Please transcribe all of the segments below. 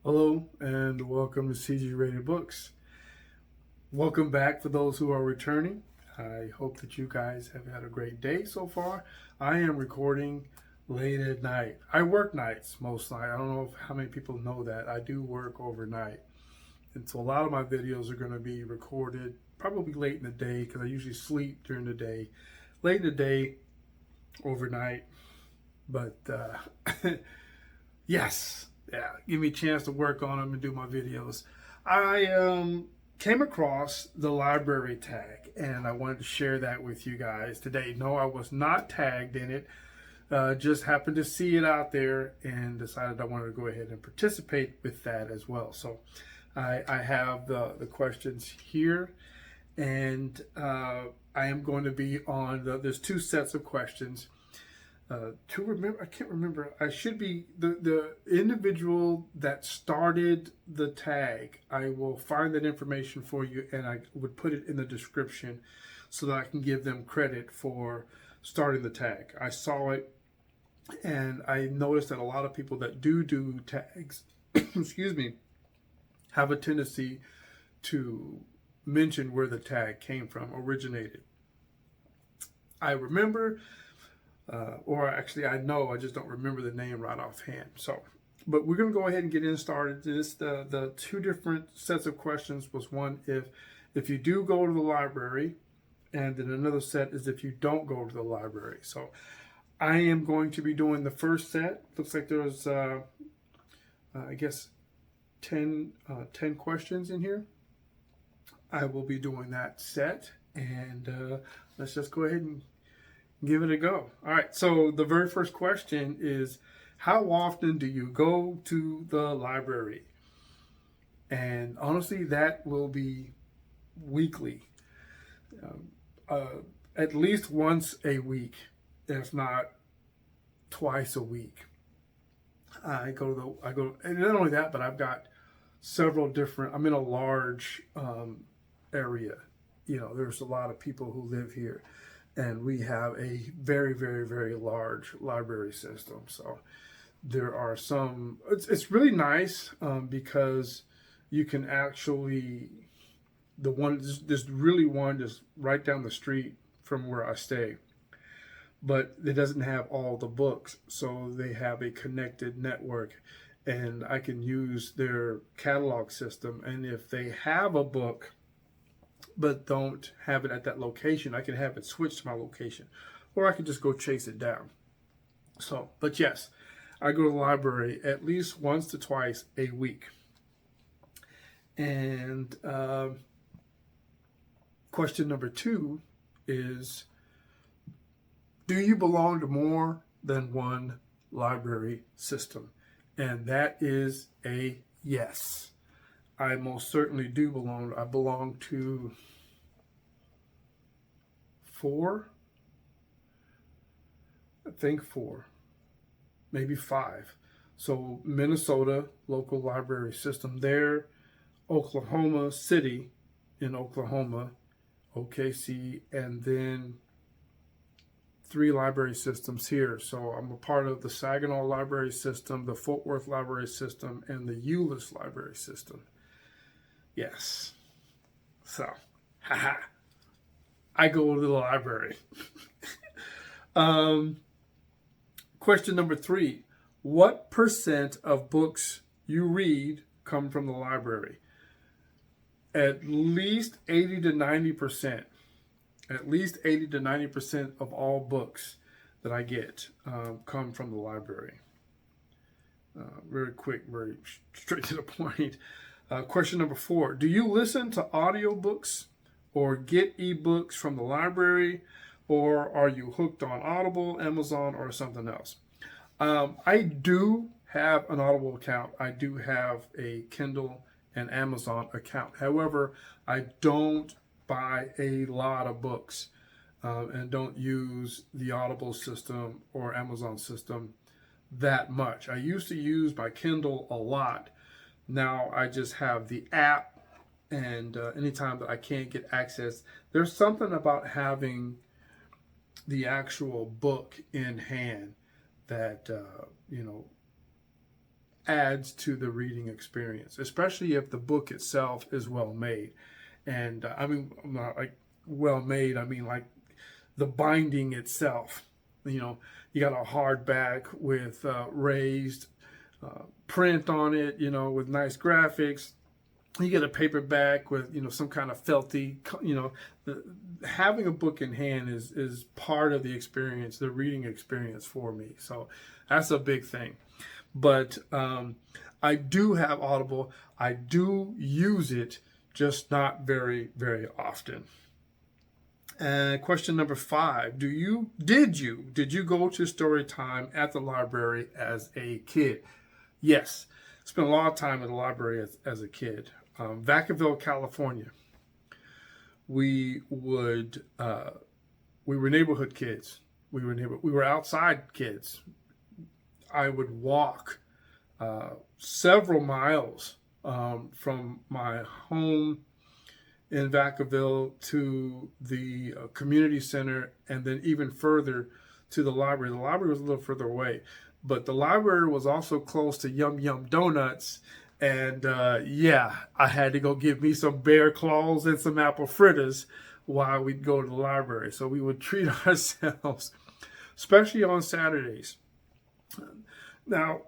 Hello and welcome to CG Rated Books. Welcome back for those who are returning. I hope that you guys have had a great day so far. I am recording late at night. I work nights most nights. I don't know how many people know that. I do work overnight. And so a lot of my videos are going to be recorded probably late in the day because I usually sleep during the day. Late in the day, overnight. But yes, yeah, give me a chance to work on them and do my videos. I came across the library tag and I wanted to share that with you guys today. No, I was not tagged in it. Just happened to see it out there and decided I wanted to go ahead and participate with that as well. So I have the questions here, and I am going to be on there's two sets of questions. To remember, I can't remember. I should be the individual that started the tag. I will find that information for you, and I would put it in the description so that I can give them credit for starting the tag. I saw it, and I noticed that a lot of people that do tags, excuse me, have a tendency to mention where the tag came from, originated. I remember. Or actually, I know, I just don't remember the name right offhand. So, but we're going to go ahead and get in started. The two different sets of questions was one if you do go to the library, and then another set is if you don't go to the library. So, I am going to be doing the first set. Looks like there's I guess 10 questions in here. I will be doing that set, and let's just go ahead and give it a go. All right, so the very first question is, how often do you go to the library? And honestly, that will be weekly, um, at least once a week, if not twice a week. I go, and not only that, but I've got several different. I'm in a large area. There's a lot of people who live here, and we have a very, very, very large library system. So there are some. It's really nice because you can actually there's really one just right down the street from where I stay, but it doesn't have all the books. So they have a connected network, and I can use their catalog system. And if they have a book but don't have it at that location, I can have it switched to my location, or I can just go chase it down. So, but yes, I go to the library at least once to twice a week. And question number 2 is, do you belong to more than one library system? And that is a yes. I most certainly do belong. I belong to 4, I think 4, maybe 5. So Minnesota local library system there, Oklahoma City in Oklahoma, OKC, and then 3 library systems here. So I'm a part of the Saginaw library system, the Fort Worth library system, and the Euless library system. Yes. So, haha, I go to the library. Question number 3. What percent of books you read come from the library? At least 80 to 90%. At least 80 to 90% of all books that I get come from the library. Very quick, very straight to the point. Question number 4. Do you listen to audiobooks or get ebooks from the library, or are you hooked on Audible, Amazon, or something else? I do have an Audible account. I do have a Kindle and Amazon account. However, I don't buy a lot of books and don't use the Audible system or Amazon system that much. I used to use my Kindle a lot. Now I just have the app, and anytime that I can't get access, there's something about having the actual book in hand that adds to the reading experience, especially if the book itself is well made. And I mean, not like well made, I mean like the binding itself. You know, you got a hardback with raised print on it, you know, with nice graphics. You get a paperback with, you know, some kind of felty, you know, having a book in hand is part of the experience, the reading experience for me. So that's a big thing. But I do have Audible. I do use it, just not very, very often. Question number 5: did you go to story time at the library as a kid? Yes, spent a lot of time at the library as a kid. Vacaville, California. We were neighborhood kids. We were outside kids. I would walk several miles from my home in Vacaville to the community center, and then even further to the library. The library was a little further away, but the library was also close to Yum Yum Donuts. And yeah, I had to go get me some bear claws and some apple fritters while we'd go to the library. So we would treat ourselves, especially on Saturdays. Now,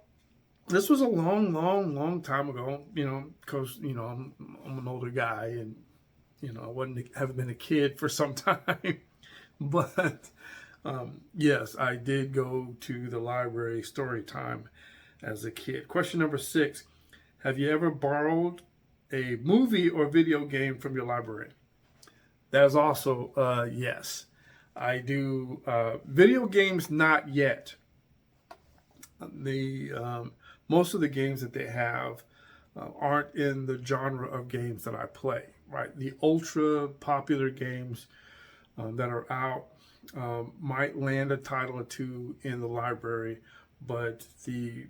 this was a long, long, long time ago, you know, because, you know, I'm an older guy, and, you know, haven't been a kid for some time. But yes, I did go to the library story time as a kid. Question number 6: have you ever borrowed a movie or video game from your library? That is also yes. I do. Video games, not yet. Most of the games that they have aren't in the genre of games that I play. Right, the ultra popular games that are out might land a title or two in the library, but the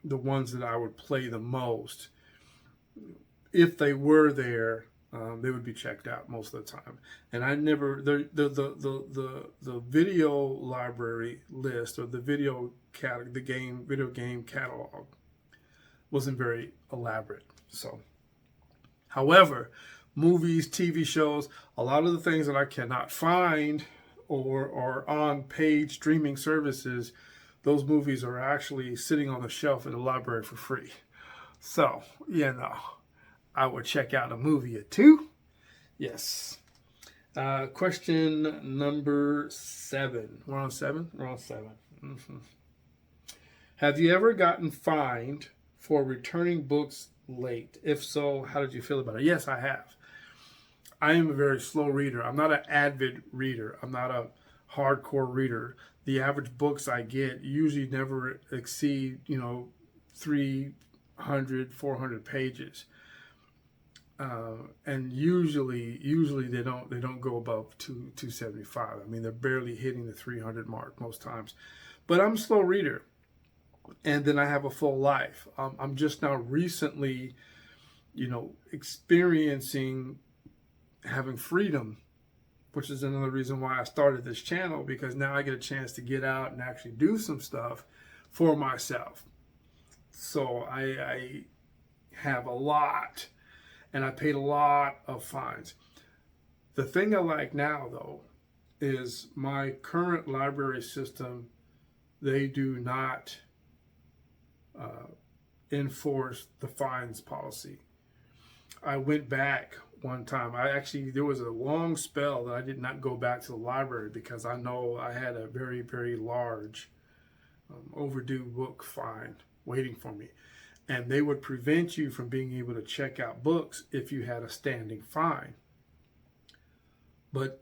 ones that I would play the most, if they were there, they would be checked out most of the time. And I never the video library list, or the video game catalog, wasn't very elaborate. So, however, movies, TV shows, a lot of the things that I cannot find or on paid streaming services, those movies are actually sitting on the shelf in the library for free. So, you know, I would check out a movie or two. Yes. Question number 7. We're on 7? We're on 7. Mm-hmm. Have you ever gotten fined for returning books late? If so, how did you feel about it? Yes, I have. I am a very slow reader. I'm not an avid reader. I'm not a hardcore reader. The average books I get usually never exceed, 300, 400 pages. And usually they don't go above 275. I mean, they're barely hitting the 300 mark most times. But I'm a slow reader. And then I have a full life. I'm just now recently, experiencing having freedom, which is another reason why I started this channel, because now I get a chance to get out and actually do some stuff for myself. So I have a lot, and I paid a lot of fines. The thing I like now, though, is my current library system, they do not enforce the fines policy. I went back one time. There was a long spell that I did not go back to the library because I know I had a very, very large overdue book fine waiting for me. And they would prevent you from being able to check out books if you had a standing fine. But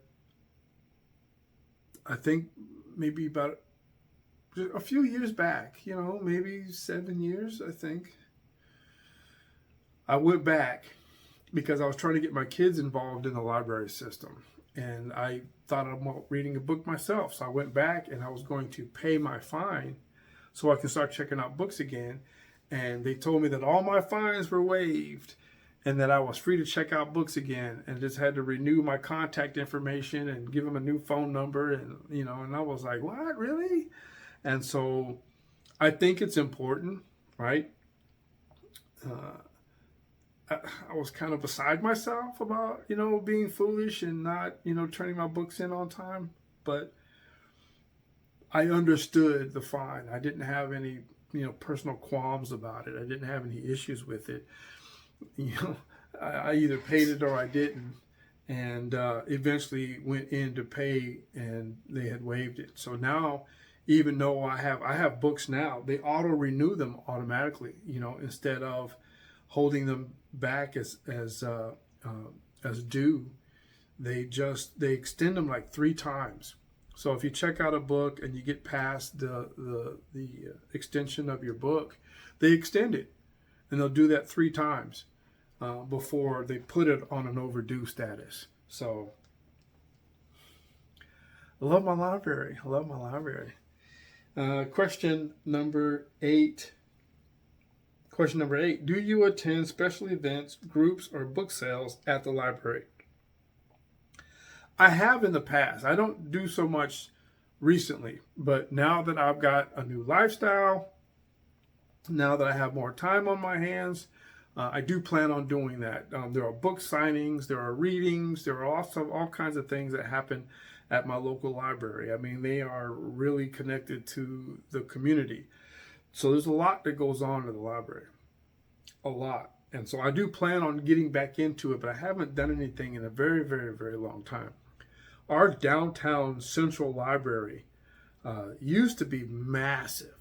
I think maybe about a few years back, maybe 7 years, I think, I went back because I was trying to get my kids involved in the library system. And I thought about reading a book myself. So I went back and I was going to pay my fine so I could start checking out books again. And they told me that all my fines were waived and that I was free to check out books again, and just had to renew my contact information and give them a new phone number. And, and I was like, what, really? And so I think it's important. right? I was kind of beside myself about, being foolish and not, turning my books in on time. But I understood the fine. I didn't have any, personal qualms about it. I didn't have any issues with it. You know, I either paid it or I didn't. And eventually went in to pay, and they had waived it. So now, even though I have books now, they auto renew them automatically. Instead of holding them back as due, they extend them like 3 times. So if you check out a book and you get past the extension of your book, they extend it, and they'll do that 3 times. Before they put it on an overdue status. So I love my library. Question number 8. Do you attend special events, groups, or book sales at the library? I have in the past. I don't do so much recently, but now that I've got a new lifestyle, now that I have more time on my hands, I do plan on doing that. There are book signings, there are readings, there are also all kinds of things that happen at my local library. I mean, they are really connected to the community. So there's a lot that goes on in the library. A lot. And so I do plan on getting back into it, but I haven't done anything in a very, very, very long time. Our downtown central library used to be massive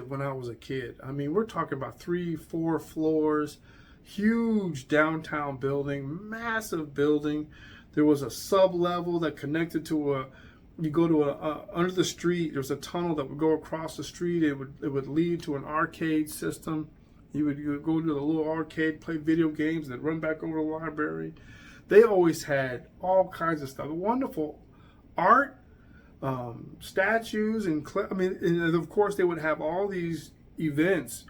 when I was a kid. I mean, we're talking about 3-4 floors, huge downtown building, massive building. There was a sub level that connected to you go to under the street. There's a tunnel that would go across the street. It would lead to an arcade system. You would go to the little arcade, play video games, and then run back over to the library. They always had all kinds of stuff, wonderful art, statues, and of course they would have all these events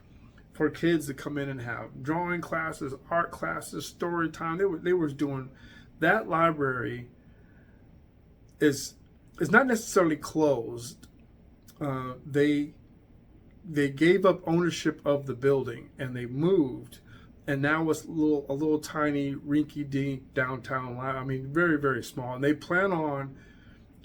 for kids to come in and have drawing classes, art classes, story time. They were doing that. Library is not necessarily closed. They gave up ownership of the building and they moved, and now it's a little tiny rinky-dink downtown. I mean, very, very small, and they plan on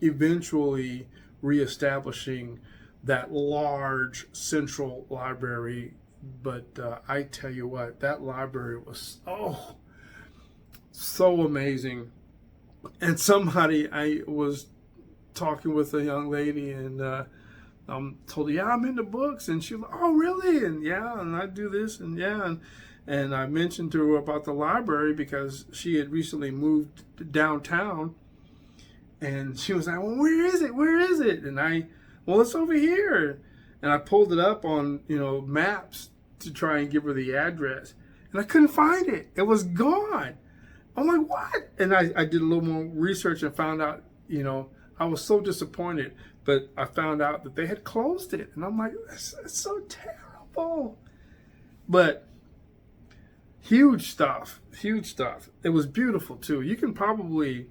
eventually reestablishing that large central library. But I tell you what, that library was so amazing. And I was talking with a young lady, and told her, yeah, I'm into books, and she was like, oh really? And yeah, and I do this, and yeah, and I mentioned to her about the library because she had recently moved downtown. And she was like, well, where is it? And it's over here. And I pulled it up on, maps to try and give her the address. And I couldn't find it. It was gone. I'm like, what? And I did a little more research and found out, I was so disappointed. But I found out that they had closed it. And I'm like, it's so terrible. But huge stuff. It was beautiful, too. You can probably,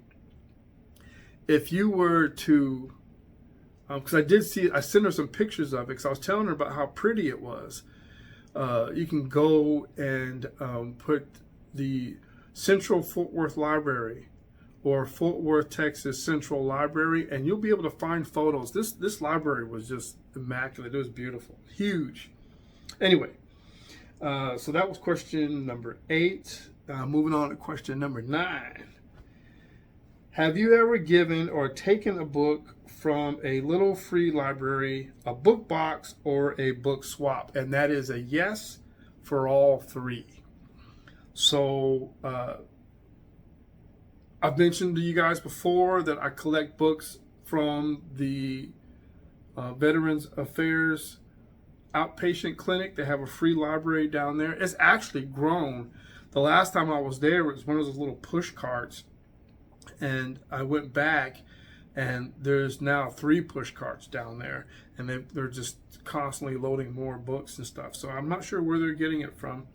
if you were to, because I sent her some pictures of it because I was telling her about how pretty it was. You can go and put the Central Fort Worth Library or Fort Worth, Texas Central Library, and you'll be able to find photos. This library was just immaculate. It was beautiful, huge. Anyway, so that was question number 8. Moving on to question number 9. Have you ever given or taken a book from a little free library, a book box, or a book swap? And that is a yes for all 3. So I've mentioned to you guys before that I collect books from the Veterans Affairs Outpatient Clinic. They have a free library down there. It's actually grown. The last time I was there, it was one of those little push carts. And I went back, and there's now 3 push carts down there, and they're just constantly loading more books and stuff. So I'm not sure where they're getting it from,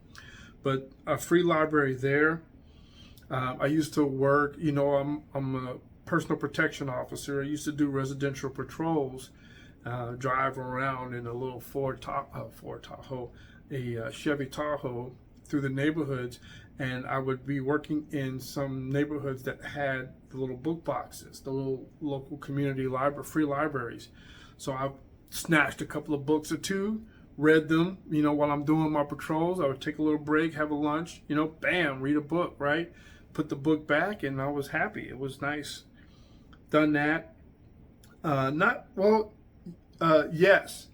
but a free library there. I used to work, I'm a personal protection officer. I used to do residential patrols drive around in a little Ford Tahoe, a Chevy Tahoe through the neighborhoods, and I would be working in some neighborhoods that had the little book boxes, the little local community library, free libraries. So I snatched a couple of books or two, read them, while I'm doing my patrols. I would take a little break, have a lunch, bam, read a book, right? Put the book back, and I was happy. It was nice. Done that. Yes.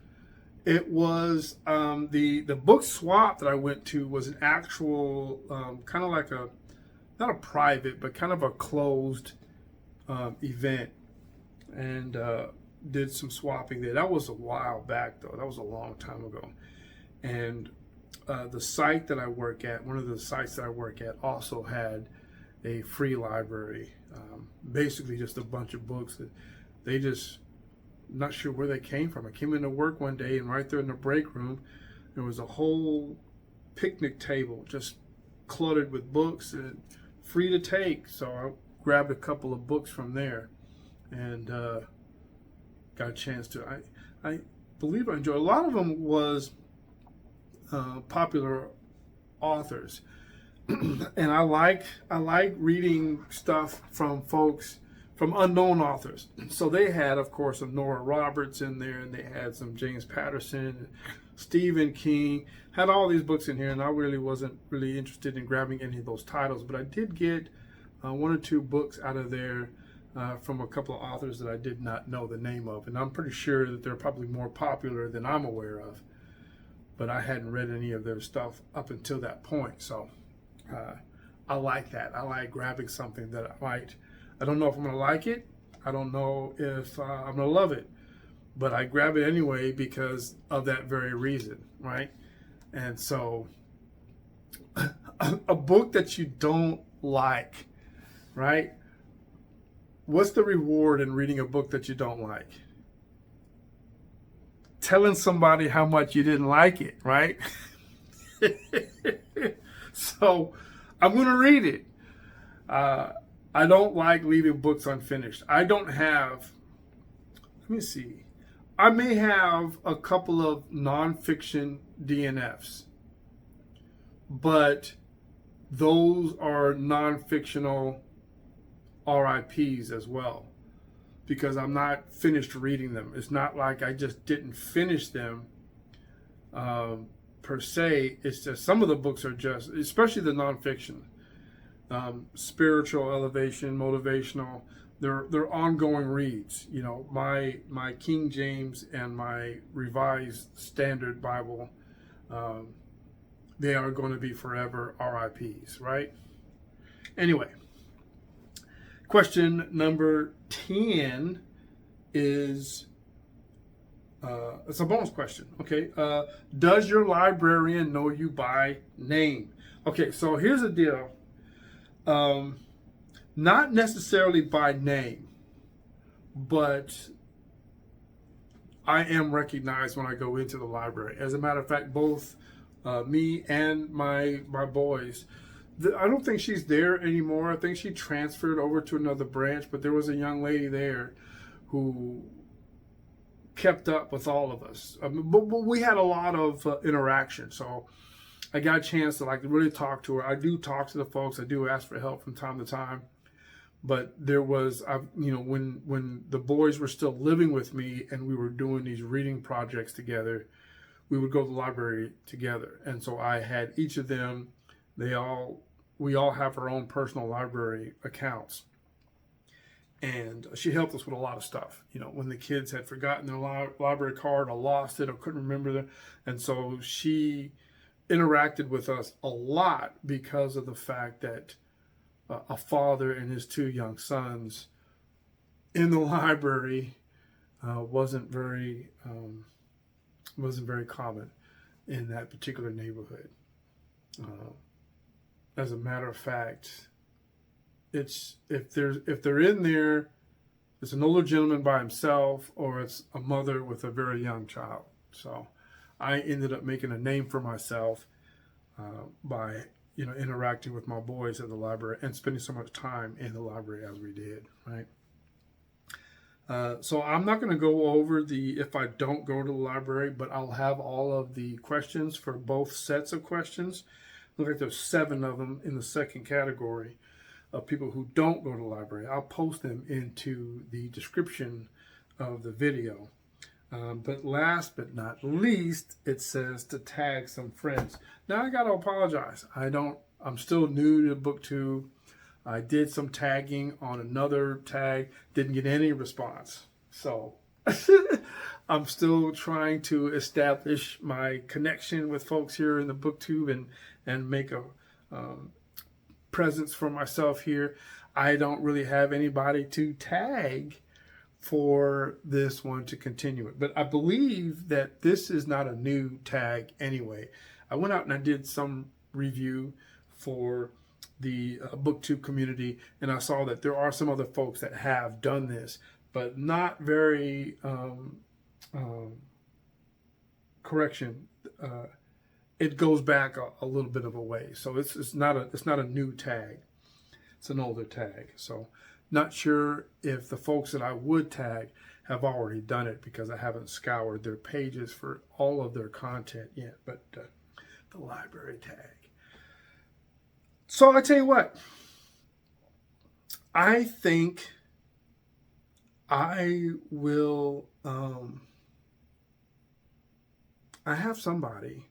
It was the book swap that I went to was an actual kind of like not a private, but kind of a closed event, and did some swapping there. That was a while back, though. That was a long time ago. And the site that I work at, one of the sites that I work at, also had a free library. Basically, just a bunch of books that they just not sure where they came from. I came into work one day, and right there in the break room, there was a whole picnic table just cluttered with books and free to take. So I grabbed a couple of books from there, and got a chance to. I believe I enjoyed. A lot of them was popular authors, and I like reading stuff from folks, from unknown authors. So they had, of course, a Nora Roberts in there, and they had some James Patterson, Stephen King, had all these books in here, and I really wasn't really interested in grabbing any of those titles, but I did get one or two books out of there from a couple of authors that I did not know the name of, and I'm pretty sure that they're probably more popular than I'm aware of, but I hadn't read any of their stuff up until that point. So I like that. I like grabbing something that I don't know if I'm going to like it. I don't know if I'm going to love it. But I grab it anyway because of that very reason, right? And so a book that you don't like, right? What's the reward in reading a book that you don't like? Telling somebody how much you didn't like it, right? So I'm going to read it. I don't like leaving books unfinished. I don't have, let me see, I may have a couple of nonfiction DNFs, but those are non-fictional RIPs as well, because I'm not finished reading them. It's not like I just didn't finish them per se. It's just some of the books are just, especially the nonfiction, spiritual, elevation, motivational. They're ongoing reads. My King James and my Revised Standard Bible, they are going to be forever RIPs, right? Anyway, question number 10 is, it's a bonus question, okay? Does your librarian know you by name? Okay, so here's the deal. Not necessarily by name, but I am recognized when I go into the library. As a matter of fact, both me and my boys, I don't think she's there anymore. I think she transferred over to another branch, but there was a young lady there who kept up with all of us. But we had a lot of interaction, so I got a chance to really talk to her. I do talk to the folks. I do ask for help from time to time. But there was, when the boys were still living with me and we were doing these reading projects together, we would go to the library together. And so I had each of them, we all have our own personal library accounts. And she helped us with a lot of stuff. When the kids had forgotten their library card or lost it or couldn't remember them. And so she interacted with us a lot because of the fact that a father and his two young sons in the library wasn't very common in that particular neighborhood. As a matter of fact, it's if they're in there, it's an older gentleman by himself or it's a mother with a very young child. So I ended up making a name for myself by interacting with my boys at the library and spending so much time in the library as we did, right? So I'm not going to go over the if I don't go to the library, but I'll have all of the questions for both sets of questions. Look like there's 7 of them in the second category of people who don't go to the library. I'll post them into the description of the video. But last but not least, it says to tag some friends. Now I got to apologize. I'm still new to BookTube. I did some tagging on another tag, didn't get any response. So I'm still trying to establish my connection with folks here in the BookTube and make a presence for myself here. I don't really have anybody to tag for this one to continue it. But I believe that this is not a new tag anyway. I went out and I did some review for the BookTube community, and I saw that there are some other folks that have done this, but not very correction. It goes back a little bit of a way, so it's not a new tag. It's an older tag. So not sure if the folks that I would tag have already done it because I haven't scoured their pages for all of their content yet. But the library tag. So I tell you what, I think I will, I have somebody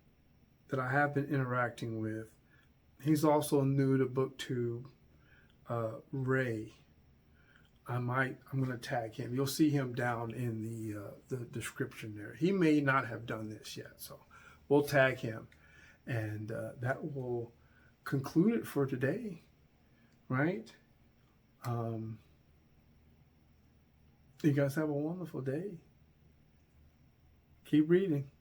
that I have been interacting with. He's also new to BookTube, Ray. I'm going to tag him. You'll see him down in the description there. He may not have done this yet, so we'll tag him. And that will conclude it for today, right? You guys have a wonderful day. Keep reading.